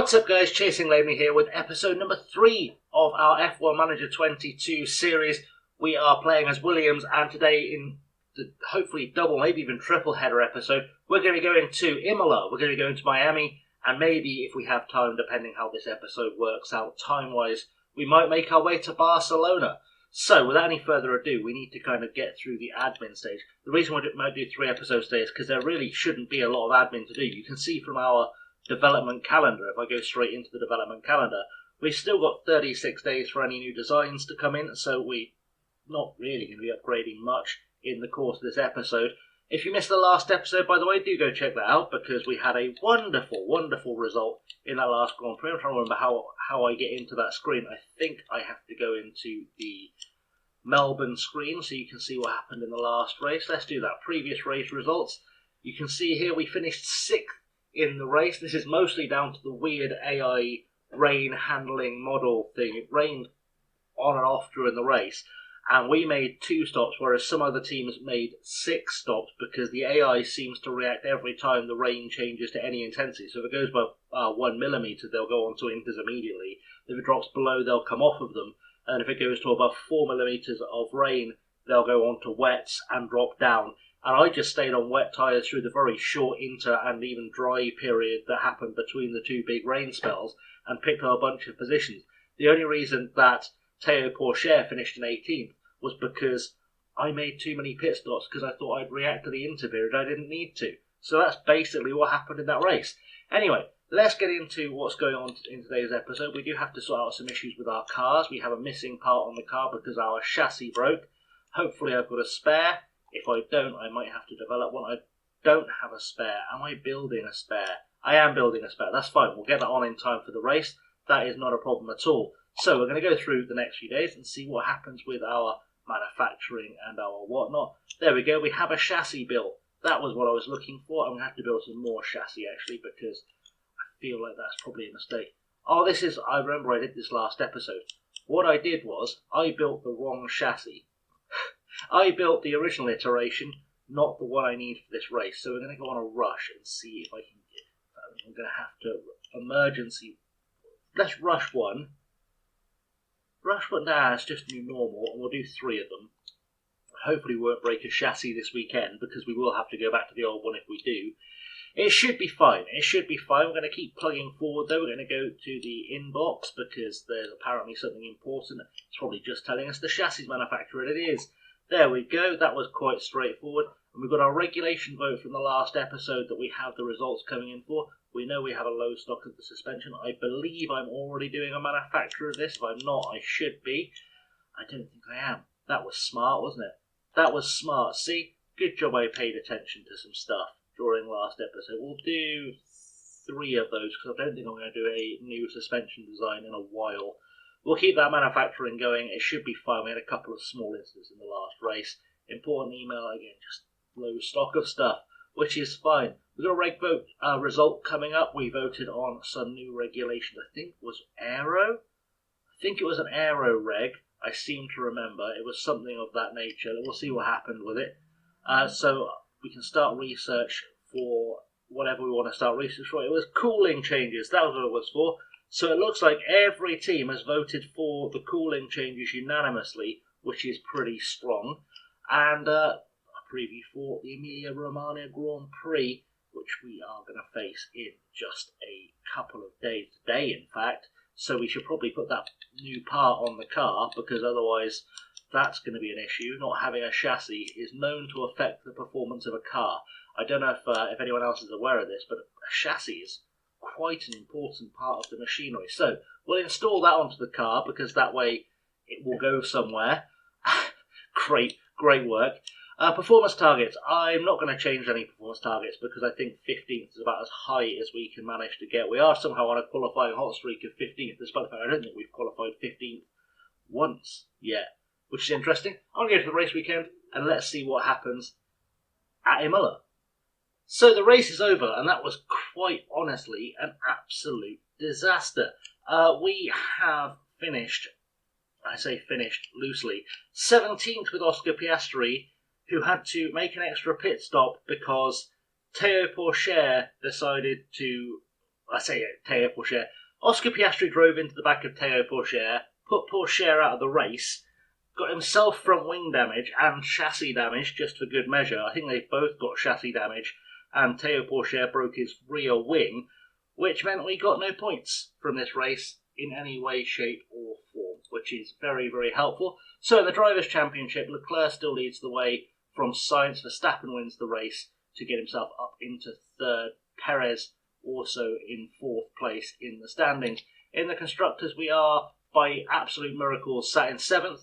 What's up guys, Chasing Laney here with episode number 3 of our F1 Manager 22 series. We are playing as Williams, and today in the hopefully double, maybe even triple header episode, we're going to go into Imola, we're going to go into Miami, and maybe if we have time, depending how this episode works out time-wise, we might make our way to Barcelona. So without any further ado, we need to kind of get through the admin stage. The reason we might do 3 episodes today is because there really shouldn't be a lot of admin to do. You can see from our development calendar, if I go straight into the development calendar, we've still got 36 days for any new designs to come in, so we're not really going to be upgrading much in the course of this episode. If you missed the last episode, by the way, do go check that out, because we had a wonderful result in that last Grand Prix. I'm trying to remember how I get into that screen. I think I have to go into the Melbourne screen so you can see what happened in the last race. Let's do that. Previous race results. You can see here we finished 6th in the race. This is mostly down to the weird AI rain handling model thing. It rained on and off during the race, and we made 2 stops, whereas some other teams made 6 stops because the AI seems to react every time the rain changes to any intensity. So if it goes above 1 millimeter, they'll go on to inters immediately. If it drops below, they'll come off of them. And if it goes to above 4 millimeters of rain, they'll go on to wets and drop down. And I just stayed on wet tyres through the very short inter and even dry period that happened between the 2 big rain spells and picked up a bunch of positions. The only reason that Théo Pourchaire finished in 18th was because I made too many pit stops because I thought I'd react to the inter period. I didn't need to. So that's basically what happened in that race. Anyway, let's get into what's going on in today's episode. We do have to sort out some issues with our cars. We have a missing part on the car because our chassis broke. Hopefully I've got a spare. If I don't, I might have to develop one. I don't have a spare. Am I building a spare? I am building a spare. That's fine. We'll get that on in time for the race. That is not a problem at all. So we're going to go through the next few days and see what happens with our manufacturing and our whatnot. There we go. We have a chassis built. That was what I was looking for. I'm going to have to build some more chassis actually, because I feel like that's probably a mistake. Oh, I remember I did this last episode. What I did was I built the wrong chassis. I built the original iteration, not the one I need for this race. So we're going to go on a rush and see if I can get. I'm going to have to emergency. Let's rush one. Rush one. Nah, it's just new normal, and we'll do 3 of them. Hopefully, we won't break a chassis this weekend because we will have to go back to the old one if we do. It should be fine. It should be fine. We're going to keep plugging forward though. We're going to go to the inbox because there's apparently something important. It's probably just telling us the chassis manufacturer. It is. There we go, that was quite straightforward. And we've got our regulation vote from the last episode that we have the results coming in for. We know we have a low stock of the suspension. I believe I'm already doing a manufacturer of this. If I'm not, I should be. I don't think I am. That was smart, wasn't it? That was smart. See? Good job I paid attention to some stuff during last episode. We'll do 3 of those because I don't think I'm going to do a new suspension design in a while. We'll keep that manufacturing going. It should be fine. We had a couple of small incidents in the last race. Important email, again, just low stock of stuff, which is fine. We've got a reg vote result coming up. We voted on some new regulations. I think it was aero. I think it was an aero reg. I seem to remember. It was something of that nature. We'll see what happened with it. So we can start research for whatever we want to start research for. It was cooling changes. That was what it was for. So it looks like every team has voted for the cooling changes unanimously, which is pretty strong. And a preview for the Emilia-Romagna Grand Prix, which we are going to face in just a couple of days today, in fact. So we should probably put that new part on the car, because otherwise that's going to be an issue. Not having a chassis is known to affect the performance of a car. I don't know if anyone else is aware of this, but a chassis is quite an important part of the machinery. So we'll install that onto the car because that way it will go somewhere. Great work. Performance targets. I'm not going to change any performance targets because I think 15th is about as high as we can manage to get. We are somehow on a qualifying hot streak of 15th, despite the fact I don't think we've qualified 15th once yet, which is interesting. I'm going to go to the race weekend and let's see what happens at Imola. So the race is over, and that was quite honestly an absolute disaster. We have finished, I say finished loosely, 17th with Oscar Piastri, who had to make an extra pit stop because Théo Pourchaire decided to I say Teo Pourchaire. Oscar Piastri drove into the back of Teo Pourchaire, put Pourchaire out of the race, got himself front wing damage and chassis damage just for good measure. I think they both got chassis damage, and Teo Pourchaire broke his rear wing, which meant we got no points from this race in any way, shape or form, which is very, very helpful. So in the Drivers' Championship, Leclerc still leads the way from Sainz. Verstappen wins the race to get himself up into third. Perez also in fourth place in the standings. In the Constructors, we are, by absolute miracles, sat in seventh,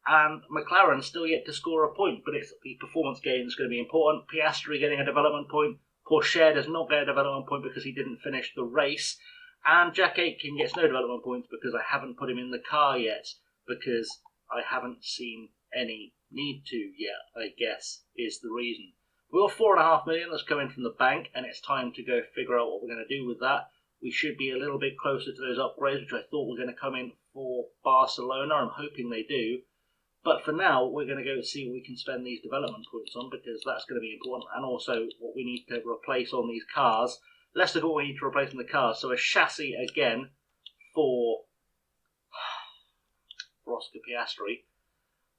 and McLaren still yet to score a point, but it's the performance gain that's going to be important. Piastri getting a development point. Pourchaire does not get a development point because he didn't finish the race. And Jack Aitken gets no development points because I haven't put him in the car yet, because I haven't seen any need to yet, I guess, is the reason. We got $4.5 million that's coming from the bank, and it's time to go figure out what we're going to do with that. We should be a little bit closer to those upgrades, which I thought were going to come in for Barcelona. I'm hoping they do. But for now, we're going to go see what we can spend these development points on, because that's going to be important, and also what we need to replace on these cars. Let's look at what we need to replace in the cars. So a chassis again for Oscar Piastri.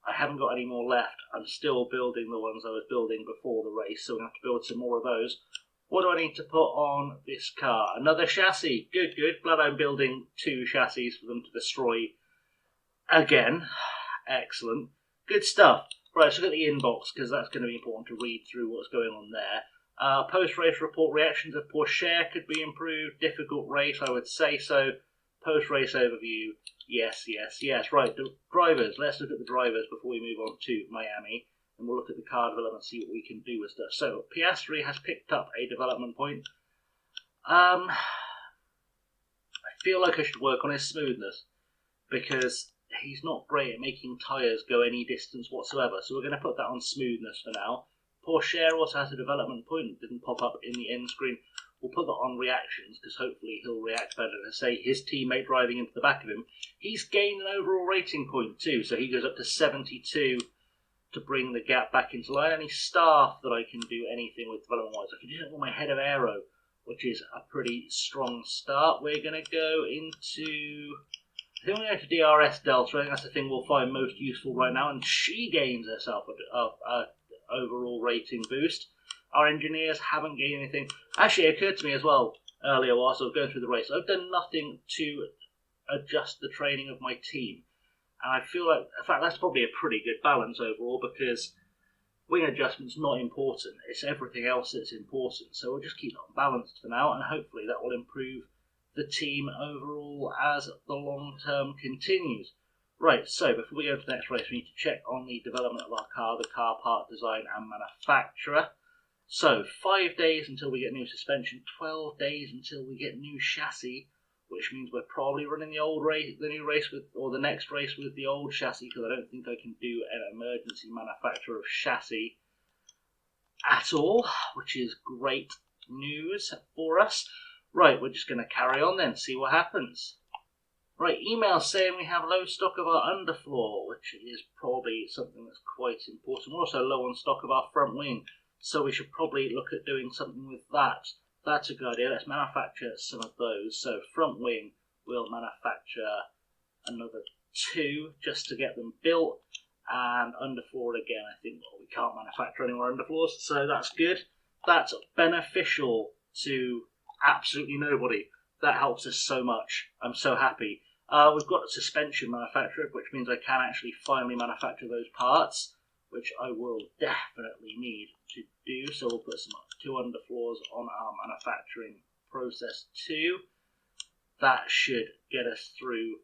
I haven't got any more left. I'm still building the ones I was building before the race, so we're going to have to build some more of those. What do I need to put on this car? Another chassis. Good, good. Glad I'm building 2 chassis for them to destroy again. Excellent. Good stuff. Right, let's look at the inbox, because that's going to be important to read through what's going on there. Post-race report reactions of Pourchaire could be improved. Difficult race, I would say so. Post-race overview. Yes, yes, yes. Right, the drivers. Let's look at the drivers before we move on to Miami. And we'll look at the car development and see what we can do with stuff. So, Piastri has picked up a development point. I feel like I should work on his smoothness, because he's not great at making tyres go any distance whatsoever. So we're going to put that on smoothness for now. Pourchaire also has a development point that didn't pop up in the end screen. We'll put that on reactions, because hopefully he'll react better to, say, his teammate driving into the back of him. He's gained an overall rating point too, so he goes up to 72 to bring the gap back into line. Any staff that I can do anything with development-wise? I can do it with my head of aero, which is a pretty strong start. We're going to go into... I think we're going to DRS Delta. I think that's the thing we'll find most useful right now, and she gains herself an overall rating boost. Our engineers haven't gained anything. Actually, it occurred to me as well earlier whilst I was going through the race, I've done nothing to adjust the training of my team. And I feel like, in fact, that's probably a pretty good balance overall, because wing adjustment's not important. It's everything else that's important. So we'll just keep it on balanced for now, and hopefully that will improve the team overall as the long term continues. Right, so before we go to the next race, we need to check on the development of our car, the car part design and manufacturer. So 5 days until we get new suspension, 12 days until we get new chassis, which means we're probably running the new race with, or the next race with the old chassis, because I don't think I can do an emergency manufacture of chassis at all, which is great news for us. Right, we're just going to carry on then, see what happens. Right, email saying we have low stock of our underfloor, which is probably something that's quite important. We're also low on stock of our front wing, so we should probably look at doing something with that. That's a good idea. Let's manufacture some of those. So front wing, we'll manufacture another 2 just to get them built. And underfloor again, I think we can't manufacture any more underfloors, so that's good. That's beneficial to absolutely nobody. That helps us so much. I'm so happy. We've got a suspension manufacturer, which means I can actually finally manufacture those parts, which I will definitely need to do. So we'll put some 2 underfloors on our manufacturing process too. That should get us through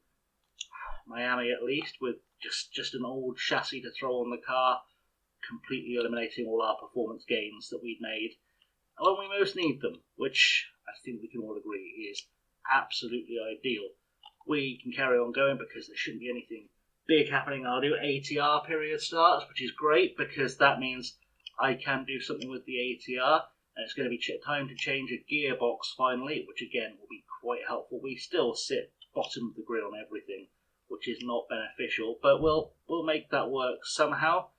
Miami at least, with just an old chassis to throw on the car, completely eliminating all our performance gains that we'd made when we most need them, which I think we can all agree is absolutely ideal. We can carry on going because there shouldn't be anything big happening. I'll do ATR period starts, which is great because that means I can do something with the ATR, and it's going to be time to change a gearbox finally, which again will be quite helpful. We still sit bottom of the grid on everything, which is not beneficial, but we'll make that work somehow.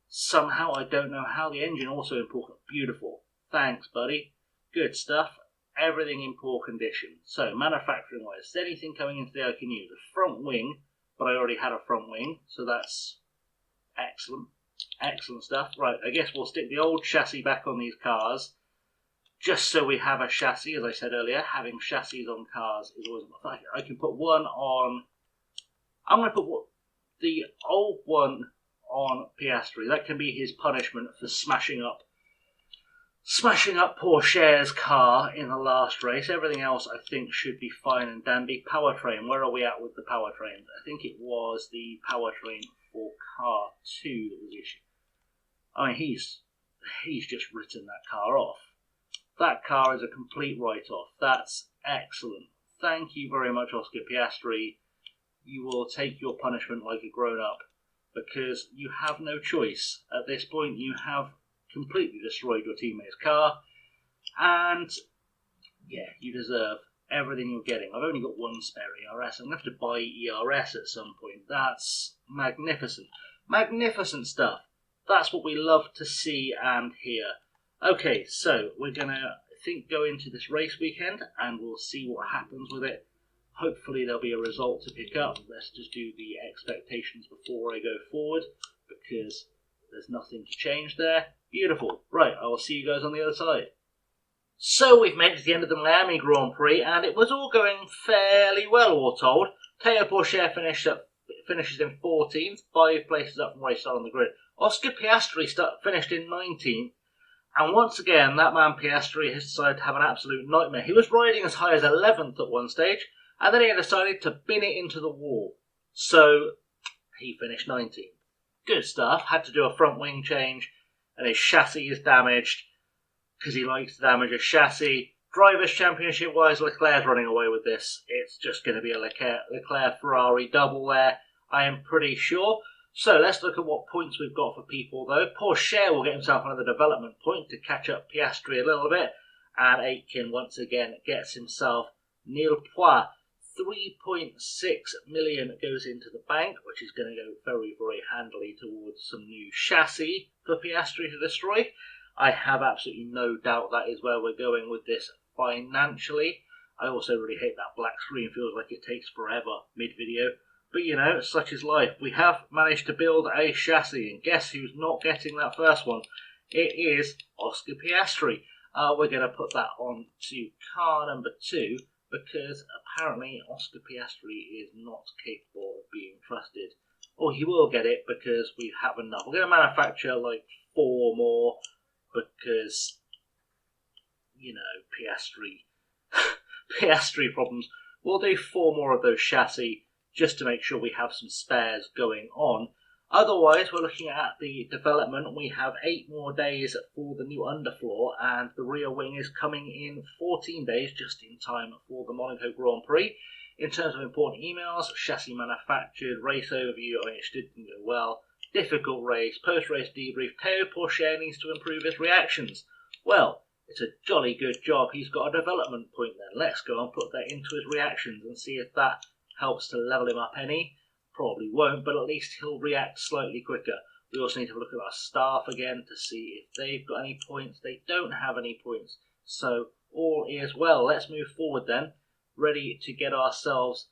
Somehow, I don't know how. The engine also important. Beautiful. Thanks, buddy. Good stuff. everything in poor condition. So manufacturing wise, anything coming into the I can use. A front wing, but I already had a front wing, so that's excellent. Excellent stuff. Right, I guess we'll stick the old chassis back on these cars, just so we have a chassis. As I said earlier, having chassis on cars is always... I can put one on... I'm going to put the old one on Piastri. That can be his punishment for smashing up Pourchaire's car in the last race. Everything else I think should be fine and dandy. Powertrain, where are we at with the powertrain? I think it was the powertrain for car 2 that was the issue. I mean, he's just written that car off. That car is a complete write-off. That's excellent. Thank you very much, Oscar Piastri. You will take your punishment like a grown-up, because you have no choice. At this point, you have completely destroyed your teammate's car, and yeah, you deserve everything you're getting. I've only got one spare ERS. I'm going to have to buy ERS at some point. That's magnificent. Magnificent stuff. That's what we love to see and hear. Okay, so we're going to, I think, go into this race weekend, and we'll see what happens with it. Hopefully there'll be a result to pick up. Let's just do the expectations before I go forward, because there's nothing to change there. Beautiful. Right, I will see you guys on the other side. So we've made it to the end of the Miami Grand Prix, and it was all going fairly well, all told. Théo Pourchaire finishes in 14th, 5 places up from where he started on the grid. Oscar Piastri finished in 19th, and once again, that man Piastri has decided to have an absolute nightmare. He was riding as high as 11th at one stage, and then he decided to bin it into the wall. So he finished 19th. Good stuff. Had to do a front wing change, and his chassis is damaged, because he likes to damage a chassis. Drivers' Championship-wise, Leclerc's running away with this. It's just going to be a Leclerc-Ferrari double there, I am pretty sure. So let's look at what points we've got for people, though. Pourchaire will get himself another development point to catch up Piastri a little bit. And Aitken, once again, gets himself nil point. 3.6 million goes into the bank, which is going to go very, very handily towards some new chassis for Piastri to destroy. I have absolutely no doubt that is where we're going with this financially. I also really hate that black screen. Feels like it takes forever mid-video. But, you know, such is life. We have managed to build a chassis, and guess who's not getting that first one? It is Oscar Piastri. We're going to put that on to car number 2, because apparently Oscar Piastri is not capable of being trusted. Or he will get it, because we have enough. We're going to manufacture like 4 more, because, you know, Piastri problems. We'll do 4 more of those chassis, just to make sure we have some spares going on. Otherwise, we're looking at the development. We have 8 more days for the new underfloor, and the rear wing is coming in 14 days, just in time for the Monaco Grand Prix. In terms of important emails, chassis manufactured, race overview, I mean, it didn't go well. Difficult race, post-race debrief. Théo Pourchaire needs to improve his reactions. Well, it's a jolly good job. He's got a development point then. Let's go and put that into his reactions and see if that helps to level him up any. Probably won't, but at least he'll react slightly quicker. We also need to look at our staff again to see if they've got any points. They don't have any points, so all is well. Let's move forward then. Ready to get ourselves,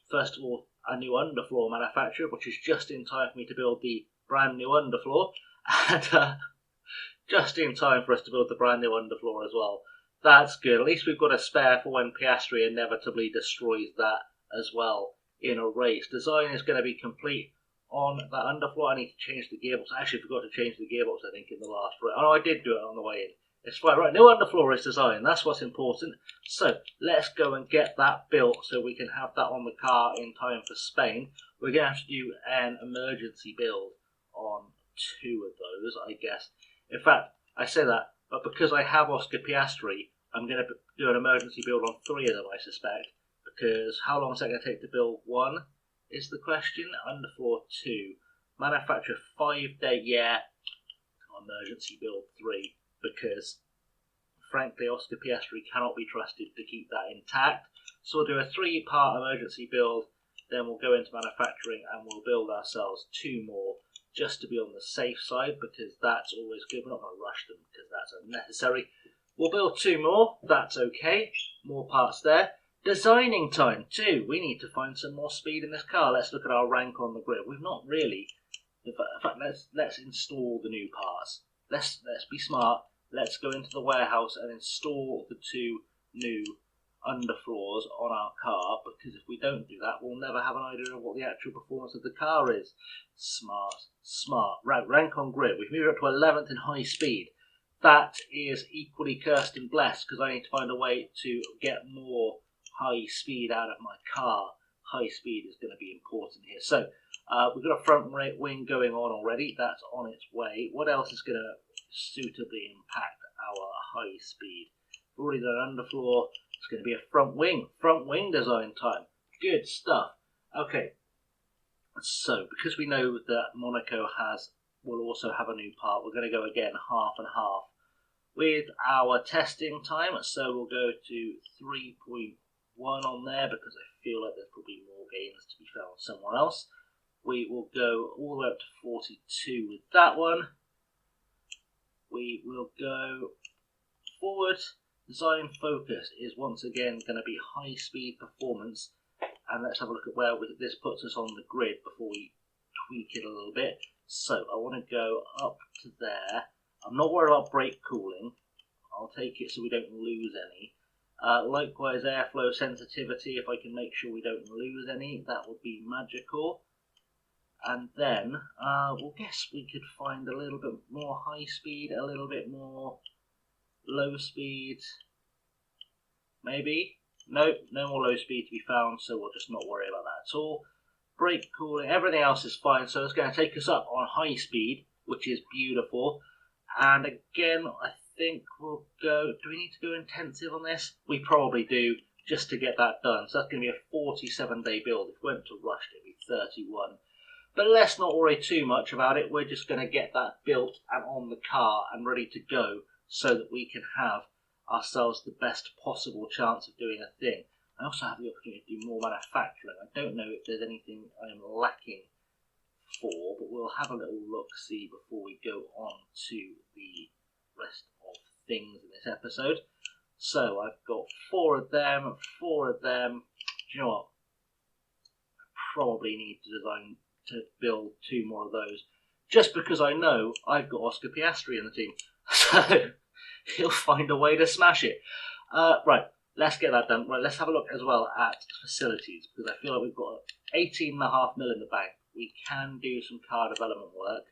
first of all, a new underfloor manufacturer, which is just in time for me to build the brand new underfloor, and just in time for us to build the brand new underfloor as well. That's good. At least we've got a spare for when Piastri inevitably destroys that as well in a race. Design is going to be complete on that underfloor. I need to change the gearbox. I actually forgot to change the gearbox, I think, in the last race. Oh, I did do it on the way in. It's fine. Right, new underfloor is designed. That's what's important. So let's go and get that built so we can have that on the car in time for Spain. We're going to have to do an emergency build on 2 of those, I guess. In fact, I say that, but because I have Oscar Piastri, I'm going to do an emergency build on 3 of them, I suspect. Because how long is that going to take to build 1 is the question. Underfloor 2. Manufacture 5 day, yeah. Emergency build 3. Because, frankly, Oscar Piastri cannot be trusted to keep that intact. So we'll do a 3-part emergency build. Then we'll go into manufacturing and we'll build ourselves 2 more. Just to be on the safe side, because that's always good. We're not going to rush them because that's unnecessary. We'll build 2 more. That's okay. More parts there. Designing time too. We need to find some more speed in this car. Let's look at our rank on the grid. We've not really. In fact, let's install the new parts. Let's be smart. Let's go into the warehouse and install the 2 new underfloors on our car, because if we don't do that, we'll never have an idea of what the actual performance of the car is. Smart. Right, rank on grid. We've moved up to 11th in high speed. That is equally cursed and blessed, because I need to find a way to get more high speed out of my car. High speed is going to be important here. So we've got a front wing going on already. That's on its way. What else is going to suitably impact our high speed? We've already done underfloor. It's going to be a front wing design time. Good stuff. Okay, so because we know that Monaco will also have a new part, we're going to go again half and half with our testing time. So we'll go to 3.1 on there, because I feel like there's probably more gains to be found somewhere else. We will go all the way up to 42 with that one. We will go forward. Design focus is once again going to be high speed performance, and let's have a look at where this puts us on the grid before we tweak it a little bit. So I want to go up to there. I'm not worried about brake cooling. I'll take it so we don't lose any. Likewise, airflow sensitivity, if I can make sure we don't lose any, that would be magical. And then we'll guess we could find a little bit more high speed, a little bit more low speed, maybe. Nope, no more low speed to be found, so we'll just not worry about that at all. Brake cooling, everything else is fine, so it's going to take us up on high speed, which is beautiful. And again, I think we'll go, do we need to go intensive on this? We probably do, just to get that done. So that's going to be a 47-day build. If we went to rushed, it'd be 31. But let's not worry too much about it. We're just going to get that built and on the car and ready to go, so that we can have ourselves the best possible chance of doing a thing. I also have the opportunity to do more manufacturing. I don't know if there's anything I am lacking for, but we'll have a little look-see before we go on to the rest of things in this episode. So I've got 4 of them. Do you know what? I probably need to build 2 more of those, just because I know I've got Oscar Piastri in the team. So he'll find a way to smash it. Right, let's get that done. Right, let's have a look as well at facilities, because I feel like we've got 18.5 mil in the bank. We can do some car development work.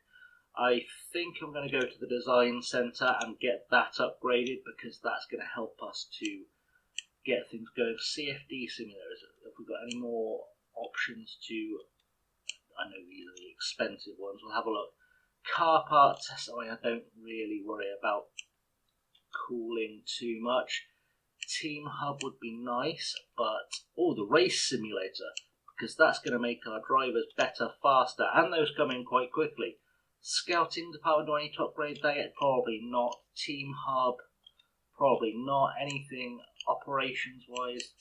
I think I'm going to go to the design centre and get that upgraded, because that's going to help us to get things going. CFD simulators, if we've got any more options to, I know these are the expensive ones, we'll have a look. Car parts, I don't really worry about cooling too much. Team hub would be nice, but the race simulator, because that's going to make our drivers better, faster, and those come in quite quickly. Scouting department, do I need to upgrade that yet? Probably not. Team hub, probably not. Anything operations wise,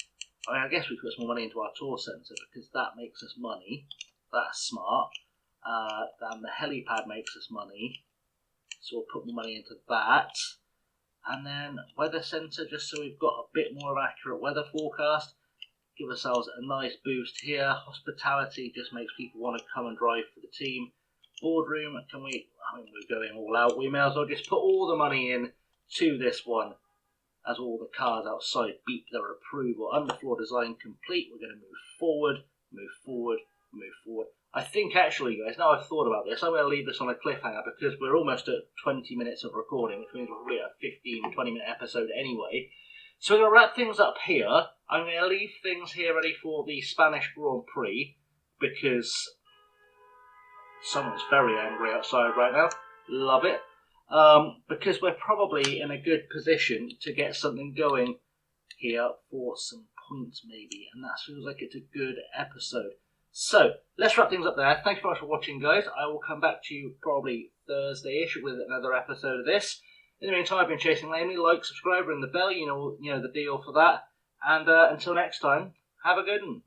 I guess we put some more money into our tour centre, because that makes us money. That's smart. And the helipad makes us money, so we'll put more money into that. And then weather centre, just so we've got a bit more of an accurate weather forecast. Give ourselves a nice boost here. Hospitality just makes people want to come and drive for the team. Boardroom, we're going all out. We may as well just put all the money in to this one, as all the cars outside beep their approval. Underfloor design complete. We're going to move forward. I think actually, guys, now I've thought about this, I'm going to leave this on a cliffhanger, because we're almost at 20 minutes of recording, which means we're probably at a 15-20 minute episode anyway. So we're going to wrap things up here. I'm going to leave things here ready for the Spanish Grand Prix, because someone's very angry outside right now. Love it. Because we're probably in a good position to get something going here for some points maybe, and that feels like it's a good episode. So let's wrap things up there. Thank you very much for watching, guys. I will come back to you probably Thursday-ish with another episode of this. In the meantime, I've been chasing Amy. Like, subscribe, ring the bell. You know the deal for that. And until next time, have a good one.